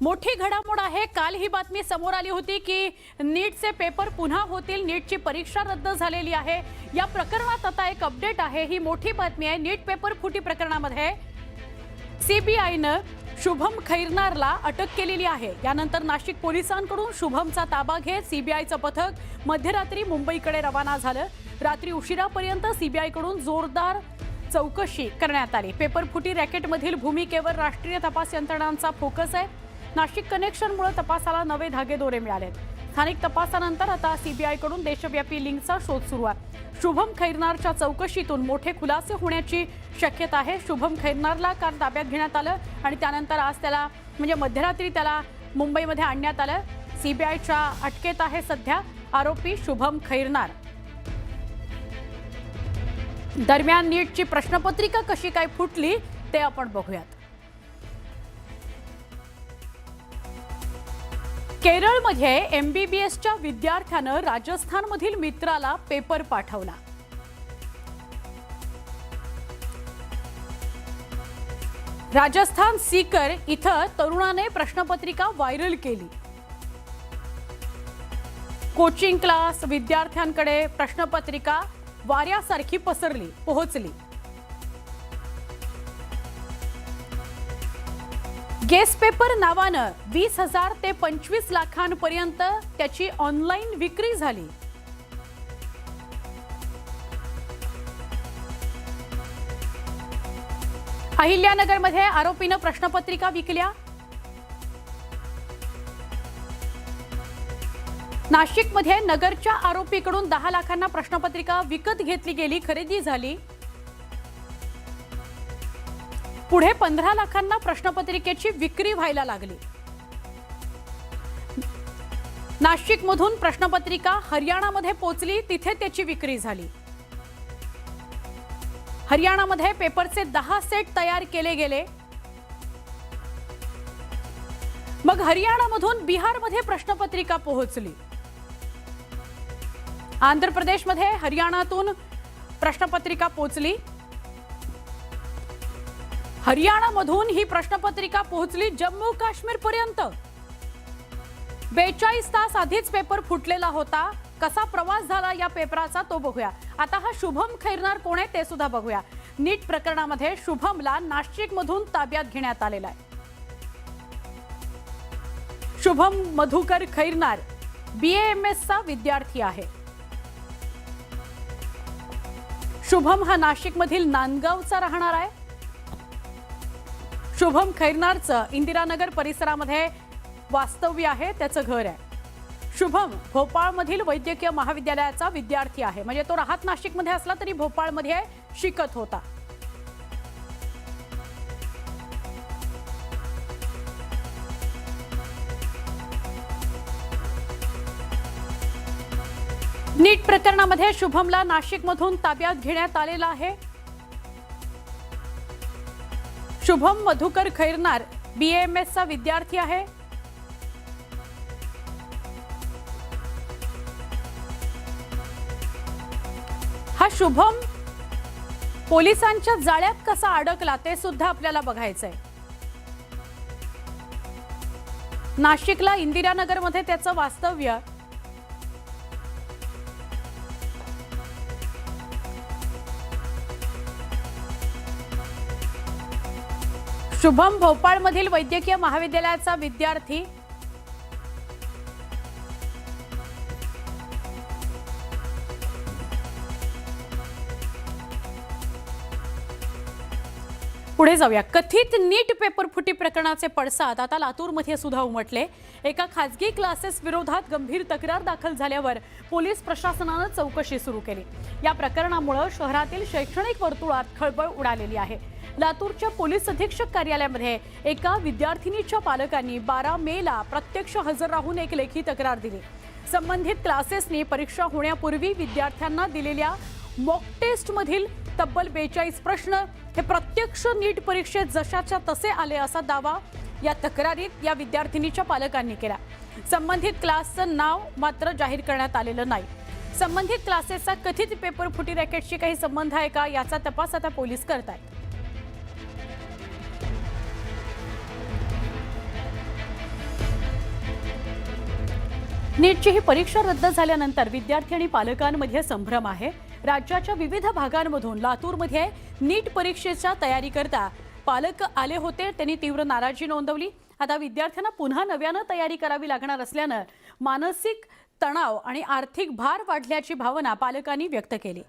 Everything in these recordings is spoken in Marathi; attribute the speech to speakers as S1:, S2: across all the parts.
S1: मोठी घडामोड आहे। काल ही बातमी समोर आली होती की नीटचे पेपर पुन्हा होतील, नीटची परीक्षा रद्द झालेली आहे। या प्रकरणात आता एक अपडेट आहे, ही मोठी बातमी आहे। नीट पेपर फुटी प्रकरणामध्ये सीबीआयने शुभम खैरनारला अटक केलेली आहे। यानंतर नाशिक पोलिसांकडून शुभमचा ताबा घेत सीबीआयचं पथक मध्यरात्री मुंबईकडे रवाना झालं। रात्री उशिरापर्यंत सीबीआयकडून जोरदार चौकशी करण्यात आली। पेपर फुटी रॅकेटमधील भूमिकेवर राष्ट्रीय तपास यंत्रणांचा फोकस आहे। नाशिक कनेक्शनमुळे तपासाला नवे धागेदोरे मिळाले। स्थानिक तपासानंतर आता सीबीआयकडून देशव्यापी लिंकचा शोध सुरू आहे। शुभम खैरनारच्या चौकशीतून मोठे खुलासे होण्याची शक्यता आहे। शुभम खैरनारला काल ताब्यात घेण्यात आलं आणि त्यानंतर आज त्याला म्हणजे मध्यरात्री त्याला मुंबईमध्ये आणण्यात आलं। सीबीआयच्या अटकेत आहे सध्या आरोपी शुभम खैरनार। दरम्यान नीटची प्रश्नपत्रिका कशी काय फुटली ते आपण बघूयात। केरळमध्ये एमबीबीएसच्या विद्यार्थ्यानं राजस्थानमधील मित्राला पेपर पाठवला। राजस्थान सीकर इथं तरुणाने प्रश्नपत्रिका व्हायरल केली। कोचिंग क्लास विद्यार्थ्यांकडे प्रश्नपत्रिका वाऱ्यासारखी पोहोचली। गेस पेपर नावानं 20,000 ते 25 लाखांपर्यंत त्याची ऑनलाईन विक्री झाली। अहिल्यानगरमध्ये आरोपीनं प्रश्नपत्रिका विकल्या। नाशिकमध्ये नगरच्या आरोपीकडून 10 लाखांना प्रश्नपत्रिका विकत घेतली गेली, खरेदी झाली। पुढे 15 लाखांना प्रश्नपत्रिकेची विक्री व्हायला लागली। नाशिकमधून प्रश्नपत्रिका हरियाणामध्ये पोहोचली, तिथे त्याची विक्री झाली। हरियाणामध्ये पेपरचे 10 सेट तयार केले गेले। मग हरियाणामधून बिहारमध्ये प्रश्नपत्रिका पोहोचली। आंध्र प्रदेशमध्ये हरियाणातून प्रश्नपत्रिका पोहोचली। हरियाणामधून ही प्रश्नपत्रिका पोहोचली जम्मू काश्मीर पर्यंत। 42 तास आधीच पेपर फुटलेला होता। कसा प्रवास झाला या पेपराचा तो बघूया। आता हा शुभम खैरनार कोण आहे ते सुद्धा बघूया। नीट प्रकरणामध्ये शुभमला नाशिकमधून ताब्यात घेण्यात आलेला आहे। शुभम मधुकर खैरनार BAMS चा विद्यार्थी आहे। शुभम हा नाशिकमधील नांदगावचा राहणार आहे। शुभम खैरनारचं इंदिरानगर परिसरामध्ये वास्तव्य आहे, त्याचं घर आहे। शुभम भोपाळमधील वैद्यकीय महाविद्यालयाचा विद्यार्थी आहे, म्हणजे तो राहत नाशिकमध्ये असला तरी भोपाळमध्ये शिकत होता। नीट प्रकरणामध्ये शुभमला नाशिकमधून ताब्यात घेण्यात आलेला आहे। शुभम मधुकर खैरनार BAMS चा विद्यार्थी आहे। हा शुभम पोलिसांच्या जाळ्यात कसा अडकला ते सुद्धा आपल्याला बघायचंय। नाशिकला इंदिरानगरमध्ये त्याचं वास्तव्य। शुभम भोपाळमधील वैद्यकीय महाविद्यालयाचा विद्यार्थी। पुढे जाऊया। कथित नीट पेपर फुटी प्रकरणाचे पडसाद आता लातूरमध्ये सुद्धा उमटले। एका खासगी क्लासेस विरोधात गंभीर तक्रार दाखल झाल्यावर पोलीस प्रशासनाने चौकशी सुरू केली। या प्रकरणामुळे शहरातील शैक्षणिक वर्तुळात खळबळ उडालेली आहे। लातूरच्या पोलीस अधीक्षक कार्यालयामध्ये एका विद्यार्थिनीच्या पालकांनी 12 मेला प्रत्यक्ष हजर राहून एक लेखी तक्रार दिली। संबंधित क्लासेसनी परीक्षा होण्यापूर्वी विद्यार्थ्यांना दिलेल्या मॉक टेस्ट मधील तब्बल 42 प्रश्न हे प्रत्यक्ष नीट परीक्षेत जशाच्या तसे आले असा दावा या तक्रारीत या विद्यार्थिनीच्या पालकांनी केला। संबंधित क्लासचं नाव मात्र जाहीर करण्यात आलेलं नाही। संबंधित क्लासेसचा कथित पेपर फुटी रॅकेटशी काही संबंध आहे का याचा तपास आता पोलीस करतायत। नीटची ही परीक्षा रद्द झाल्यानंतर विद्यार्थी आणि पालकांमध्ये संभ्रम आहे। राज्याच्या विविध भागांमधून लातूरमध्ये नीट परीक्षेच्या तयारीकरता पालक आले होते। त्यांनी तीव्र नाराजी नोंदवली। आता विद्यार्थ्यांना पुन्हा नव्याने तयारी करावी लागणार असल्याने मानसिक तणाव आणि आर्थिक भार वाढल्याची भावना पालकांनी व्यक्त केली।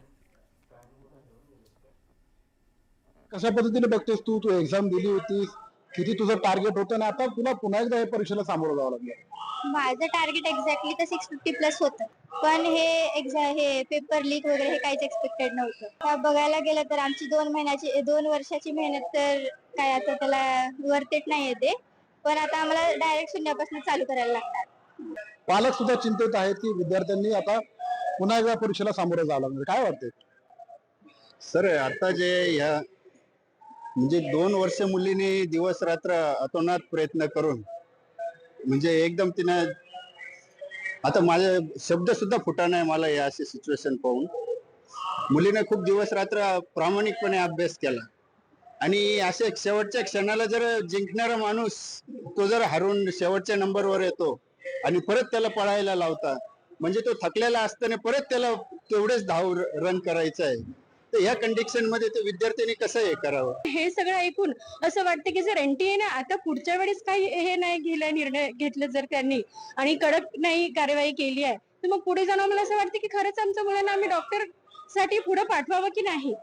S2: कशा पद्धतीने बघतेस तू एक्झाम दिली होतीस, किती तुझं टार्गेट होतं ना आता तुला पुन्हा एकदा या परीक्षेला सामोरं जावं लागलं?
S3: माझं टार्गेट एक्झॅक्टली तर 650+ होतं, पण हे पेपर लीक वगैरे हे काहीच एक्सपेक्टेड नव्हतं। बघायला गेलं तर आमची 2 वर्षाची मेहनत तर काय आता त्याला वर्थ इट नाहीये ते, पण आता आम्हाला डायरेक्ट शून्यापासून चालू करायला लागणार।
S2: पालक सुद्धा चिंतित आहेत की विद्यार्थ्यांनी आता पुन्हा एकदा परीक्षेला सामोरं जावं लागणार, काय वाटतंय?
S4: सर आता जे या म्हणजे 2 वर्ष मुलीने दिवस रात्र अतोनात प्रयत्न करून म्हणजे एकदम तिनं आता माझे शब्द सुद्धा फुटा नाही मला या अशी सिच्युएशन पाहून। मुलीने खूप दिवस रात्र प्रामाणिकपणे अभ्यास केला आणि असे शेवटच्या क्षणाला जर जिंकणारा माणूस तो जर हरून शेवटच्या नंबरवर येतो आणि परत त्याला पळायला लावता म्हणजे तो थकलेला असताना परत त्याला तेवढेच धाव रन करायचं आहे, तर या कंडिशन मध्ये ते विद्यार्थ्यांनी कसं हे करावं?
S5: हे सगळं ऐकून असं वाटतं की जर एनटीए ना आता पुढच्या वेळेस काही हे नाही निर्णय घेतले जर त्यांनी आणि कडक नाही कारवाई केली आहे तर मग पुढे जाऊन मला असं वाटतं की खरंच आमच्या मुलांना आम्ही डॉक्टर साठी पुढे पाठवावं की नाही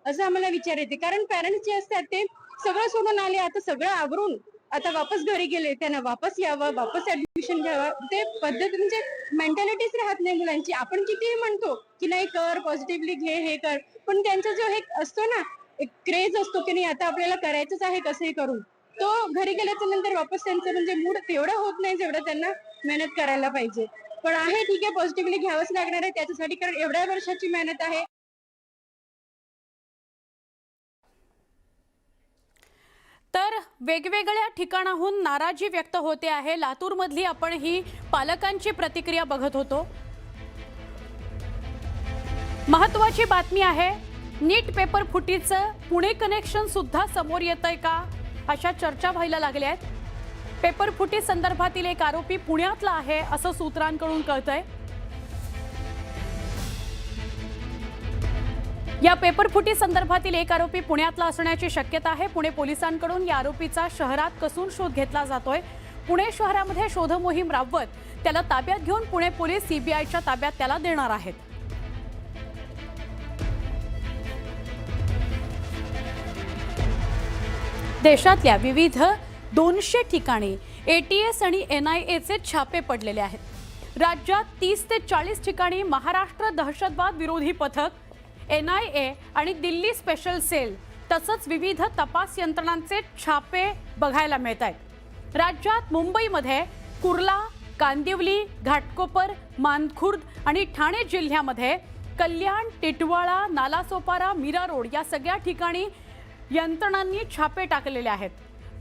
S5: असं आम्हाला विचार येते। कारण पॅरेंट्स जे असतात ते सगळं सोडून आले, आता सगळं आवरून आता वापस घरी गेले, त्यांना वापस यावं, वापस ऍडमिशन घ्यावं, ते पद्धत म्हणजे मेंटॅलिटीच राहत नाही मुलांची। आपण कितीही म्हणतो की नाही कर, पॉझिटिव्हली घे, हे कर, पण त्यांचा जो हे असतो ना एक क्रेज असतो की नाही आता आपल्याला करायचंच आहे कसंही करून, तो घरी गेल्याच्या नंतर वापस त्यांचं म्हणजे मूड तेवढा होत नाही जेवढं त्यांना मेहनत करायला पाहिजे। पण आहे ठीक आहे, पॉझिटिव्हली घ्यावंच लागणार आहे त्याच्यासाठी, कारण एवढ्या वर्षाची मेहनत आहे।
S1: तर वेगवेगळ्या ठिकाणाहून नाराजी व्यक्त होते आहे। लातूरमधली आपण ही पालकांची प्रतिक्रिया बघत होतो। महत्त्वाची बातमी आहे, नीट पेपर फुटीचं पुणे कनेक्शन सुद्धा समोर येतंय का, अशा चर्चा व्हायला लागल्या आहेत। पेपर फुटी संदर्भातील एक आरोपी पुण्यातला आहे असं सूत्रांकडून कळतंय। या पेपर फुटी संदर्भातील एक आरोपी पुण्यातला असण्याची शक्यता आहे। पुणे पोलिसांकडून या आरोपीचा शहरात कसून शोध घेतला जातोय। पुणे शहरामध्ये शोध मोहीम राबवत त्याला ताब्यात घेऊन पुणे पोलीस सीबीआयच्या ताब्यात त्याला देणार आहेत। देशातल्या विविध 200 ठिकाणी एटीएस आणि एनआयएचे छापे पडलेले आहेत। राज्यात 30 ते 40 ठिकाणी महाराष्ट्र दहशतवाद विरोधी पथक, एनआयए आणि दिल्ली स्पेशल सेल तसंच विविध तपास यंत्रणांचे छापे बघायला मिळत आहेत। राज्यात मुंबईमध्ये कुर्ला, कांदिवली, घाटकोपर, मानखुर्द आणि ठाणे जिल्ह्यामध्ये कल्याण, टिटवाळा, नालासोपारा, मीरा रोड या सगळ्या ठिकाणी यंत्रणांनी छापे टाकलेले आहेत।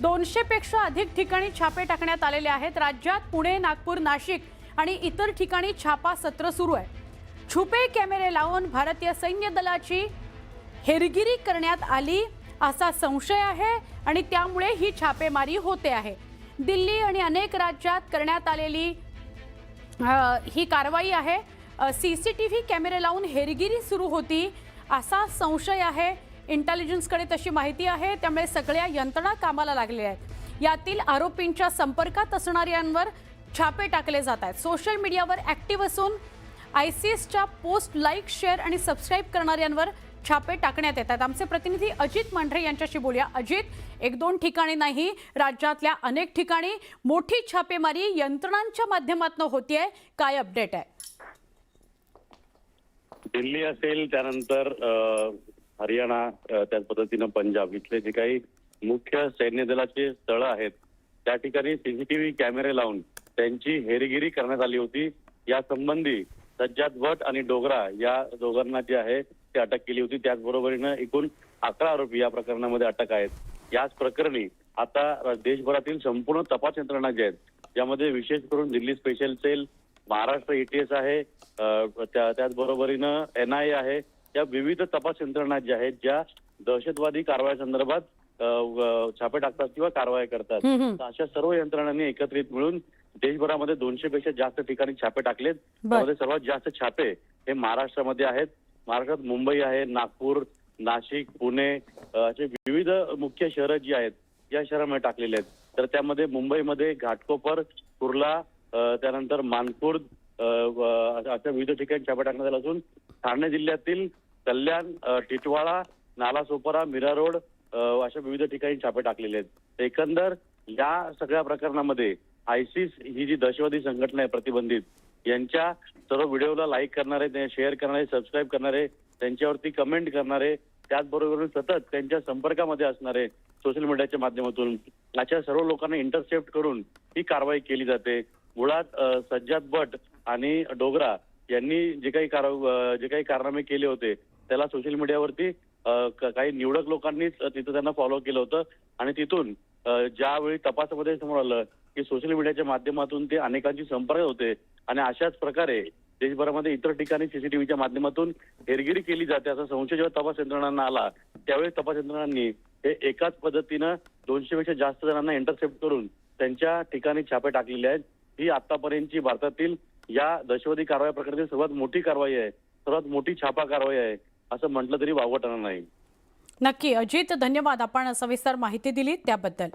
S1: 200 पेक्षा अधिक ठिकाणी छापे टाकण्यात आलेले आहेत। राज्यात पुणे, नागपूर, नाशिक आणि इतर ठिकाणी छापा सत्र सुरू आहे। छुपे कॅमेरे लावून भारतीय सैन्य दलाची हेरगिरी करण्यात आली असा संशय आहे आणि त्यामुळे ही छापेमारी होते आहे। दिल्ली आणि अनेक राज्यात करण्यात आलेली ही कारवाई आहे। सीसीटीव्ही कॅमेरे लावून हेरगिरी सुरू होती असा संशय आहे। इंटेलिजन्सकडे तशी माहिती आहे, त्यामुळे सगळ्या यंत्रणा कामाला लागल्या आहेत। यातील आरोपींच्या संपर्कात असणाऱ्यांवर छापे टाकले जात आहेत। सोशल मीडियावर ॲक्टिव्ह असून आयसीएसच्या पोस्ट लाईक, शेअर आणि सबस्क्राईब करणाऱ्यांवर छापे टाकण्यात येतात। आमचे प्रतिनिधी अजित मांढरे यांच्याशी बोलूया। अजित, 1-2 ठिकाणी नाही, राज्यातल्या अनेक ठिकाणी मोठी छापेमारी यंत्रणांच्या माध्यमातून होतीये, काय अपडेट आहे?
S6: दिल्ली असेल, त्यानंतर हरियाणा, त्याच पद्धतीनं पंजाब इथले जे काही मुख्य सैन्य दलाचे स्थळं आहेत त्या ठिकाणी सीसीटीव्ही कॅमेरे लावून त्यांची हेरगिरी करण्यात आली होती। या संबंधी सज्जाद भट आणि डोगरा या दोघांना जे आहे ते अटक केली होती। त्याचबरोबरीनं एकूण 11 आरोपी या प्रकरणामध्ये अटक आहेत। याच प्रकरणी आता देशभरातील संपूर्ण तपास यंत्रणा ज्या आहेत ज्यामध्ये विशेष करून Delhi special cell, Maharashtra ATS आहे, त्याचबरोबरीनं एनआयए आहे, या विविध तपास यंत्रणा ज्या आहेत ज्या दहशतवादी कारवाई संदर्भात छापे टाकतात किंवा कारवाया करतात. तर अशा सर्व यंत्रणांनी एकत्रित मिळून देशभरामध्ये 200 पेक्षा जास्त ठिकाणी छापे टाकलेत. त्यामध्ये सर्वात जास्त छापे हे महाराष्ट्रामध्ये आहेत. महाराष्ट्रात मुंबई आहे, नागपूर, नाशिक, पुणे असे विविध मुख्य शहरं जी आहेत या शहरांमध्ये टाकलेले आहेत. तर त्यामध्ये मुंबईमध्ये घाटकोपर, कुर्ला, त्यानंतर मानखुर्द अशा विविध ठिकाणी छापे टाकण्यात आले असून ठाणे जिल्ह्यातील कल्याण, टिटवाळा, नालासोपारा, मीरा रोड अशा विविध ठिकाणी छापे टाकलेले आहेत. एकंदर या सगळ्या प्रकरणामध्ये आयसिस ही जी दहशतवादी संघटना आहे प्रतिबंधित, यांच्या सर्व व्हिडिओला लाईक करणारे, शेअर करणारे, सबस्क्राईब करणारे, त्यांच्यावरती कमेंट करणारे, त्याचबरोबर सतत त्यांच्या संपर्कामध्ये असणारे सोशल मीडियाच्या माध्यमातून अशा सर्व लोकांना इंटरसेप्ट करून ही कारवाई केली जाते. मुळात सज्जाद भट आणि डोगरा यांनी जे काही कारनामे केले होते त्याला सोशल मीडियावरती काही निवडक लोकांनीच तिथं त्यांना फॉलो केलं होतं आणि तिथून ज्यावेळी तपासामध्ये समोर आलं की सोशल मीडियाच्या माध्यमातून ते अनेकांशी संपर्क होते आणि अशाच प्रकारे देशभरामध्ये इतर ठिकाणी सीसीटीव्हीच्या माध्यमातून हेरगिरी केली जाते असा संशय जेव्हा तपास यंत्रणांना आला त्यावेळी तपास यंत्रणांनी हे एकाच पद्धतीनं 200 पेक्षा जास्त जणांना इंटरसेप्ट करून त्यांच्या ठिकाणी छापे टाकलेले आहेत. ही आतापर्यंतची भारतातील या दहशतवादी कारवाई प्रकारची सर्वात मोठी कारवाई आहे, सर्वात मोठी छापा कारवाई आहे असं म्हटलं तरी वावगं ठरणार नाही.
S1: नक्की अजित, धन्यवाद. आपण सविस्तर माहिती दिली त्याबद्दल.